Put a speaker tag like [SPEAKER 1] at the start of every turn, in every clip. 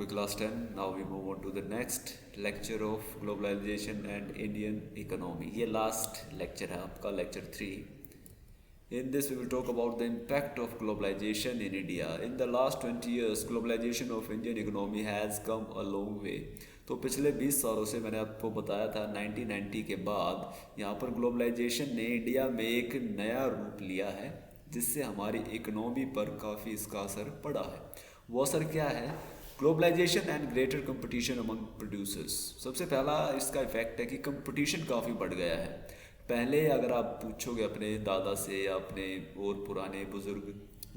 [SPEAKER 1] with class 10. Now we move on to the next lecture of globalization and Indian economy. ये last lecture है आपका lecture 3. In this we will talk about the impact of globalization in India. In the last 20 years, globalization of Indian economy has come a long way. तो पिछले 20 सालों से मैंने आपको बताया था 1990 के बाद यहाँ पर ग्लोबलाइजेशन ने इंडिया में एक नया रूप लिया है जिससे हमारी इकोनॉमी पर काफ़ी इसका असर पड़ा है. वो असर क्या है? Globalization and greater competition among producers. सबसे पहला इसका इफेक्ट है कि कंपटीशन काफ़ी बढ़ गया है. पहले अगर आप पूछोगे अपने दादा से या अपने और पुराने बुज़ुर्ग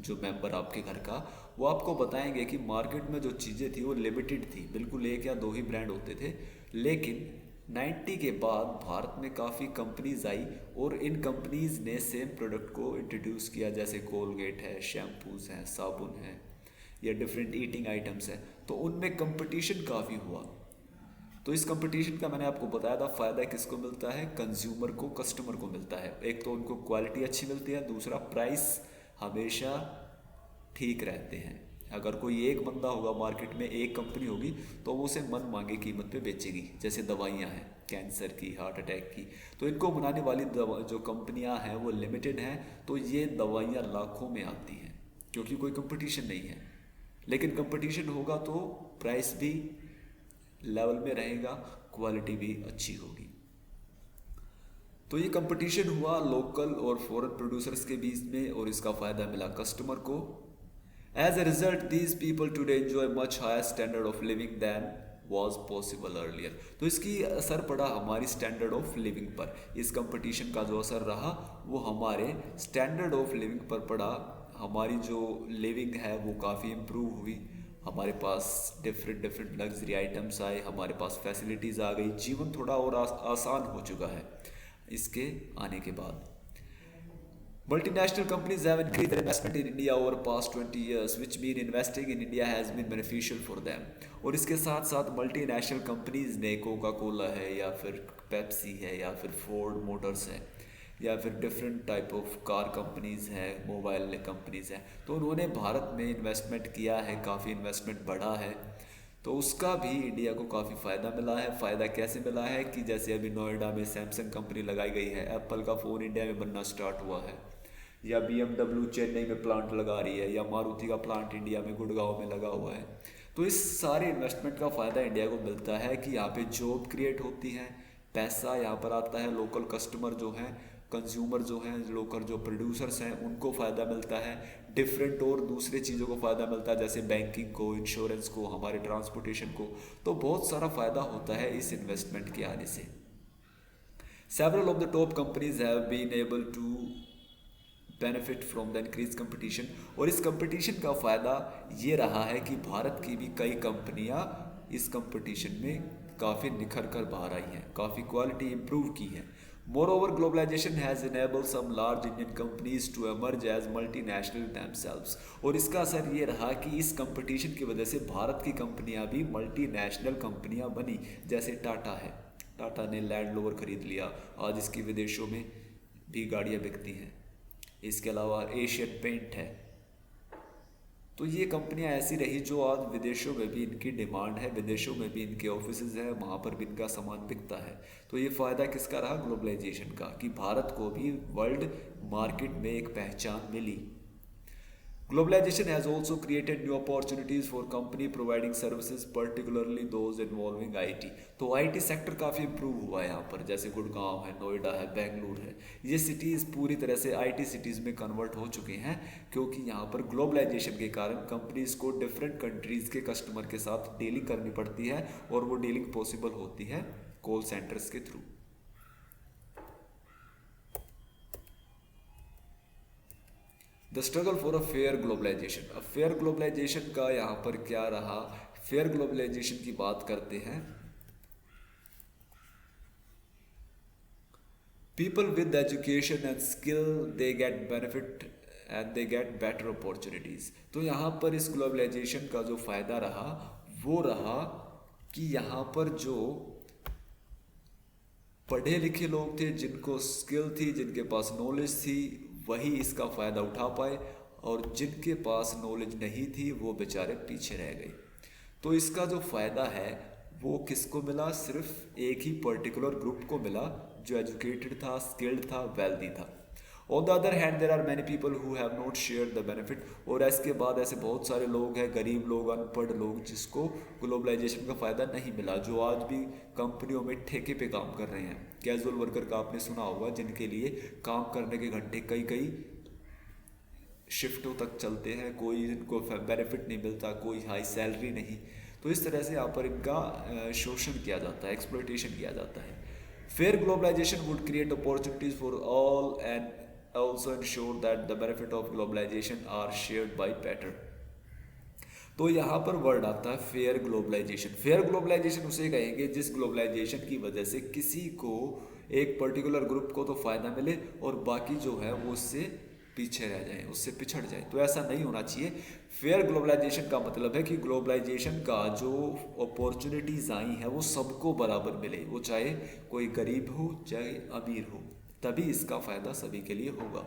[SPEAKER 1] जो मेंबर आपके घर का, वो आपको बताएंगे कि मार्केट में जो चीज़ें थी वो लिमिटेड थी, बिल्कुल एक या दो ही ब्रांड होते थे. लेकिन 90 के बाद भारत में काफ़ी कंपनीज आई और इन कंपनीज ने सेम प्रोडक्ट को इंट्रोड्यूस किया, जैसे कोलगेट है, शैम्पूज़ हैं, साबुन है या डिफरेंट ईटिंग आइटम्स हैं. तो उनमें कंपटीशन काफ़ी हुआ. तो इस कंपटीशन का मैंने आपको बताया था फ़ायदा किसको मिलता है? कंज्यूमर को, कस्टमर को मिलता है. एक तो उनको क्वालिटी अच्छी मिलती है, दूसरा प्राइस हमेशा ठीक रहते हैं. अगर कोई एक बंदा होगा मार्केट में, एक कंपनी होगी, तो वो उसे मन मांगे कीमत पे बेचेगी. जैसे दवाइयाँ हैं, कैंसर की, हार्ट अटैक की, तो इनको बनाने वाली जो कंपनियाँ हैं वो लिमिटेड हैं. तो ये दवाइयाँ लाखों में आती हैं क्योंकि कोई कंपटीशन नहीं है. लेकिन कंपटीशन होगा तो प्राइस भी लेवल में रहेगा, क्वालिटी भी अच्छी होगी. तो ये कंपटीशन हुआ लोकल और फॉरेन प्रोड्यूसर्स के बीच में और इसका फ़ायदा मिला कस्टमर को. As a result these people today enjoy much higher standard of living than was possible earlier. तो इसकी असर पड़ा हमारी स्टैंडर्ड ऑफ लिविंग पर. इस कंपटीशन का जो असर रहा वो हमारे स्टैंडर्ड ऑफ लिविंग पर पड़ा. हमारी जो लिविंग है वो काफ़ी इम्प्रूव हुई. हमारे पास डिफरेंट लग्जरी आइटम्स आए, हमारे पास फैसिलिटीज़ आ गई. जीवन थोड़ा और आसान हो चुका है इसके आने के बाद. Multinational companies have increased their investment in India over past 20 years, which mean investing in India has been beneficial for them. और इसके साथ साथ मल्टीनेशनल कंपनीज ने, कोका कोला है या फिर पेप्सी है या फिर फोर्ड मोटर्स है या फिर different type of car companies हैं, मोबाइल कंपनीज हैं, तो उन्होंने भारत में इन्वेस्टमेंट किया है, काफ़ी इन्वेस्टमेंट बढ़ा है. तो उसका भी इंडिया को काफ़ी फ़ायदा मिला है. फ़ायदा कैसे मिला है कि जैसे अभी नोएडा में सैमसंग कंपनी लगाई गई है, एप्पल का फ़ोन इंडिया में बनना स्टार्ट हुआ है, या BMW चेन्नई में प्लांट लगा रही है, या मारुति का प्लांट इंडिया में गुड़गांव में लगा हुआ है. तो इस सारे इन्वेस्टमेंट का फ़ायदा इंडिया को मिलता है कि यहाँ पे जॉब क्रिएट होती है, पैसा यहाँ पर आता है, लोकल कस्टमर जो हैं, कंज्यूमर जो हैं, लोकल जो प्रोड्यूसर्स हैं, उनको फ़ायदा मिलता है. डिफरेंट और दूसरे चीज़ों को फ़ायदा मिलता है, जैसे बैंकिंग को, इंश्योरेंस को, हमारे ट्रांसपोर्टेशन को. तो बहुत सारा फ़ायदा होता है इस इन्वेस्टमेंट के आने से. Several of the top companies have been able to benefit from the increase competition. और इस कंपटीशन का फ़ायदा ये रहा है कि भारत की भी कई कंपनियां इस कंपटीशन में काफ़ी निखर कर बाहर आई हैं, काफ़ी क्वालिटी इंप्रूव की है. Moreover globalization has enabled some large Indian companies to emerge as multinational themselves. और इसका असर ये रहा कि इस कंपटीशन की वजह से भारत की कंपनियां भी मल्टीनेशनल कंपनियां बनी. जैसे टाटा है, टाटा ने लैंड रोवर खरीद लिया, आज इसकी विदेशों में भी गाड़ियाँ बिकती हैं. इसके अलावा एशियन पेंट है. तो ये कंपनियां ऐसी रही जो आज विदेशों में भी इनकी डिमांड है, विदेशों में भी इनके ऑफिसेज हैं, वहाँ पर भी इनका सामान बिकता है. तो ये फ़ायदा किसका रहा? ग्लोबलाइजेशन का, कि भारत को भी वर्ल्ड मार्केट में एक पहचान मिली. Globalization has also created new opportunities for company providing services, particularly those involving IT. तो IT सेक्टर काफ़ी इम्प्रूव हुआ है यहाँ पर, जैसे गुड़गांव है, नोएडा है, बेंगलुरु है. ये सिटीज़ पूरी तरह से IT सिटीज़ में कन्वर्ट हो चुके हैं क्योंकि यहाँ पर ग्लोबलाइजेशन के कारण कंपनीज़ को डिफरेंट कंट्रीज़ के कस्टमर के साथ डीलिंग करनी पड़ती है और वो डीलिंग पॉसिबल होती है कॉल सेंटर्स के through. The struggle for a fair globalization. अब फेयर ग्लोबलाइजेशन का यहाँ पर क्या रहा? फेयर ग्लोबलाइजेशन की बात करते हैं. People with education and skill they get benefit and they get better opportunities. तो यहाँ पर इस ग्लोबलाइजेशन का जो फ़ायदा रहा वो रहा कि यहाँ पर जो पढ़े लिखे लोग थे, जिनको स्किल थी, जिनके पास नॉलेज थी, वही इसका फ़ायदा उठा पाए, और जिनके पास नॉलेज नहीं थी वो बेचारे पीछे रह गए. तो इसका जो फ़ायदा है वो किसको मिला? सिर्फ एक ही पर्टिकुलर ग्रुप को मिला जो एजुकेटेड था, स्किल्ड था, वेल्दी था। On the other hand there are many people who have not share the benefit. और इसके बाद ऐसे बहुत सारे लोग हैं, गरीब लोग, अनपढ़ लोग, जिसको ग्लोबलाइजेशन का फ़ायदा नहीं मिला, जो आज भी कंपनियों में ठेके पे काम कर रहे हैं। कैजुअल वर्कर का आपने सुना होगा, जिनके लिए काम करने के घंटे कई कई शिफ्टों तक चलते हैं, कोई इनको बेनिफिट नहीं मिलता, कोई हाई सैलरी नहीं। तो इस तरह से यहाँ पर इनका शोषण किया जाता है, एक्सप्लॉयटेशन किया जाता है। Fair globalization would create opportunities for all and also ensure that the benefit of globalization are shared by better। तो यहाँ पर वर्ड आता है फेयर ग्लोबलाइजेशन। फेयर ग्लोबलाइजेशन उसे कहेंगे जिस ग्लोबलाइजेशन की वजह से किसी को, एक पर्टिकुलर ग्रुप को तो फायदा मिले और बाकी जो है वो उससे पीछे रह जाए, उससे पिछड़ जाए। तो ऐसा नहीं होना चाहिए। फेयर ग्लोबलाइजेशन का मतलब है कि ग्लोबलाइजेशन का जो अपॉर्चुनिटीज़ आई हैं वो सबको बराबर मिले, वो चाहे कोई गरीब हो चाहे अमीर हो, तभी इसका फ़ायदा सभी के लिए होगा।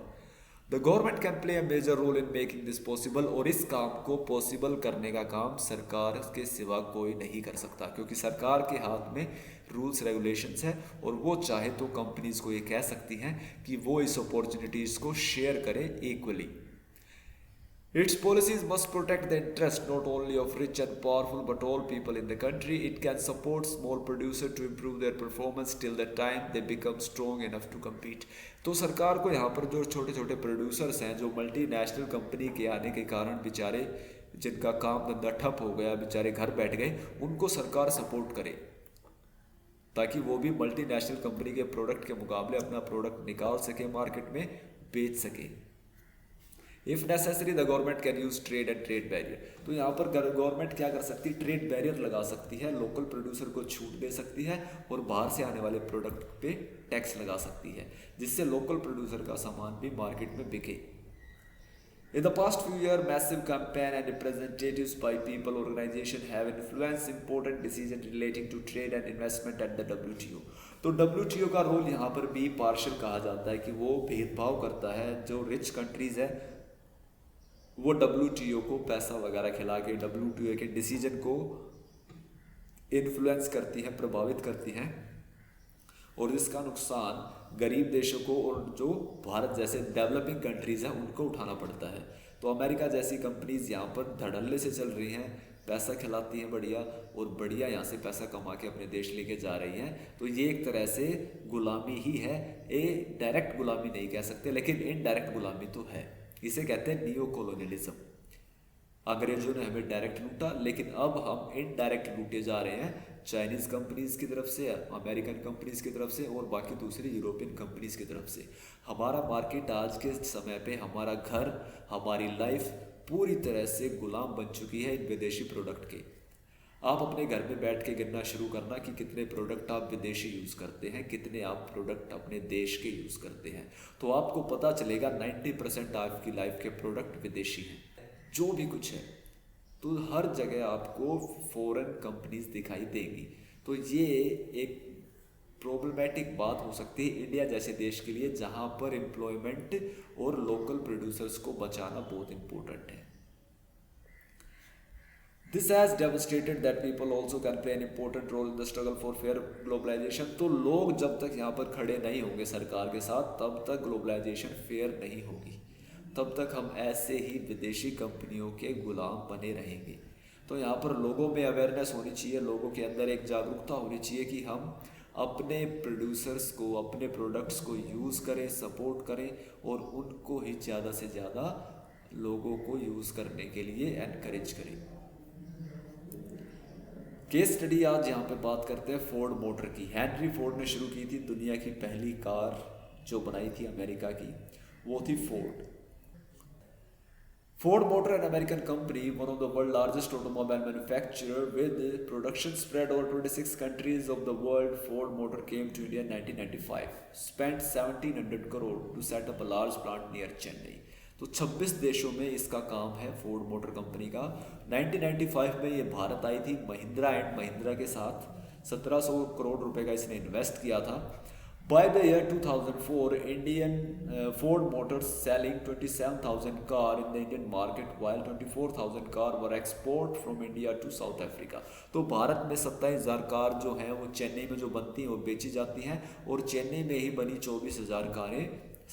[SPEAKER 1] The government can play a major role in making this possible. और इस काम को पॉसिबल करने का काम सरकार के सिवा कोई नहीं कर सकता, क्योंकि सरकार के हाथ में रूल्स रेगुलेशंस है और वो चाहे तो कंपनीज को ये कह सकती हैं कि वो इस अपॉर्चुनिटीज़ को शेयर करें equally. Its policies must protect the interest not only of rich and powerful but all people in the country. It can support small producers to improve their performance till the time they become strong enough to compete। तो सरकार को यहाँ पर जो छोटे छोटे producers हैं, जो मल्टीनेशनल कंपनी के आने के कारण बेचारे, जिनका काम धंधा ठप हो गया, बेचारे घर बैठ गए, उनको सरकार सपोर्ट करे ताकि वो भी मल्टीनेशनल कंपनी के प्रोडक्ट के मुकाबले अपना प्रोडक्ट निकाल सके, मार्केट में बेच सके। If necessary the government can use trade and trade barrier. तो यहाँ पर गवर्नमेंट क्या कर सकती है? ट्रेड बैरियर लगा सकती है, लोकल प्रोड्यूसर को छूट दे सकती है और बाहर से आने वाले प्रोडक्ट पे टैक्स लगा सकती है, जिससे लोकल प्रोड्यूसर का सामान भी मार्केट में बिके। In the past few years, massive campaign and representatives by people organization have influenced important decisions relating to trade and investment at the WTO। तो WTO का रोल यहाँ पर भी पार्शियल कहा जाता है कि वो भेदभाव करता है। जो रिच कंट्रीज़ है वो WTO को पैसा वगैरह खिला के WTO के डिसीजन को इन्फ्लुएंस करती हैं, प्रभावित करती हैं, और इसका नुकसान गरीब देशों को और जो भारत जैसे डेवलपिंग कंट्रीज़ हैं उनको उठाना पड़ता है। तो अमेरिका जैसी कंपनीज यहाँ पर धड़ल्ले से चल रही हैं, पैसा खिलाती हैं बढ़िया, और बढ़िया यहाँ से पैसा कमा के अपने देश लेके जा रही हैं। तो ये एक तरह से गुलामी ही है। ये डायरेक्ट गुलामी नहीं कह सकते, लेकिन इनडायरेक्ट गुलामी तो है। इसे कहते हैं नियो कॉलोनियलिज्म। अंग्रेजों ने हमें डायरेक्ट लूटा, लेकिन अब हम इनडायरेक्ट लूटे जा रहे हैं, चाइनीज़ कंपनीज़ की तरफ से, अमेरिकन कंपनीज़ की तरफ से और बाकी दूसरी यूरोपियन कंपनीज़ की तरफ से। हमारा मार्केट आज के समय पे, हमारा घर, हमारी लाइफ पूरी तरह से गुलाम बन चुकी है इन विदेशी प्रोडक्ट के। आप अपने घर में बैठ के गिनना शुरू करना कि कितने प्रोडक्ट आप विदेशी यूज़ करते हैं, कितने आप प्रोडक्ट अपने देश के यूज़ करते हैं, तो आपको पता चलेगा 90% आपकी लाइफ के प्रोडक्ट विदेशी हैं। जो भी कुछ है, तो हर जगह आपको फॉरेन कंपनीज दिखाई देंगी। तो ये एक प्रॉब्लमेटिक बात हो सकती है इंडिया जैसे देश के लिए, जहाँ पर एम्प्लॉयमेंट और लोकल प्रोड्यूसर्स को बचाना बहुत इंपॉर्टेंट है। This has demonstrated that people also can play an important role in the struggle for fair globalization। तो लोग जब तक यहाँ पर खड़े नहीं होंगे सरकार के साथ, तब तक ग्लोबलाइजेशन फेयर नहीं होगी, तब तक हम ऐसे ही विदेशी कंपनियों के गुलाम बने रहेंगे। तो यहाँ पर लोगों में अवेयरनेस होनी चाहिए, लोगों के अंदर एक जागरूकता होनी चाहिए कि हम अपने प्रोड्यूसर्स को, अपने प्रोडक्ट्स को यूज़ करें, सपोर्ट करें और उनको ही ज़्यादा से ज़्यादा लोगों को यूज़ करने के लिए एनकरेज करें। केस स्टडी आज यहाँ पे बात करते हैं फोर्ड मोटर की। हेनरी फोर्ड ने शुरू की थी दुनिया की पहली कार जो बनाई थी अमेरिका की, वो थी Ford. Ford Motor, an American company, one of the world's largest automobile manufacturer with production spread over 26 countries of the world, Ford Motor came to India in 1995, spent 1700 crore to set up a large plant near Chennai। तो 26 देशों में इसका काम है Ford motor company का। 1995 में ये भारत आई थी महिंद्रा एंड महिंद्रा के साथ, 1700 करोड़ रुपए का इसने इन्वेस्ट किया था। By the year 2004, Indian Ford Motors selling 27,000 car in the Indian market, while 24,000 car were export from India to South Africa. तो भारत में 27,000 कार जो हैं वो चेन्नई में जो बनती हैं वो बेची जाती हैं, और चेन्नई में ही बनी 24,000 कारें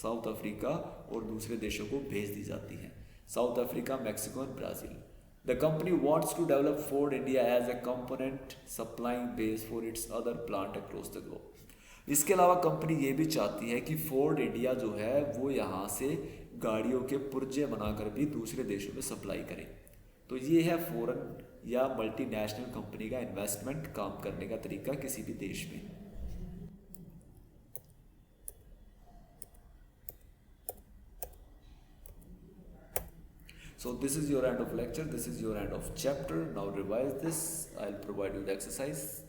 [SPEAKER 1] साउथ अफ्रीका और दूसरे देशों को भेज दी जाती हैं, south Africa, Mexico and Brazil. The company wants to develop Ford India as a component supplying base for its other plant across the globe. इसके अलावा कंपनी ये भी चाहती है कि फोर्ड इंडिया जो है वो यहाँ से गाड़ियों के पुर्जे बनाकर भी दूसरे देशों में सप्लाई करे. तो ये है फॉरेन या मल्टीनेशनल कंपनी का इन्वेस्टमेंट काम करने का तरीका किसी भी देश में. So this is your end of lecture, this is your end of chapter. Now revise this. I'll provide you the exercise.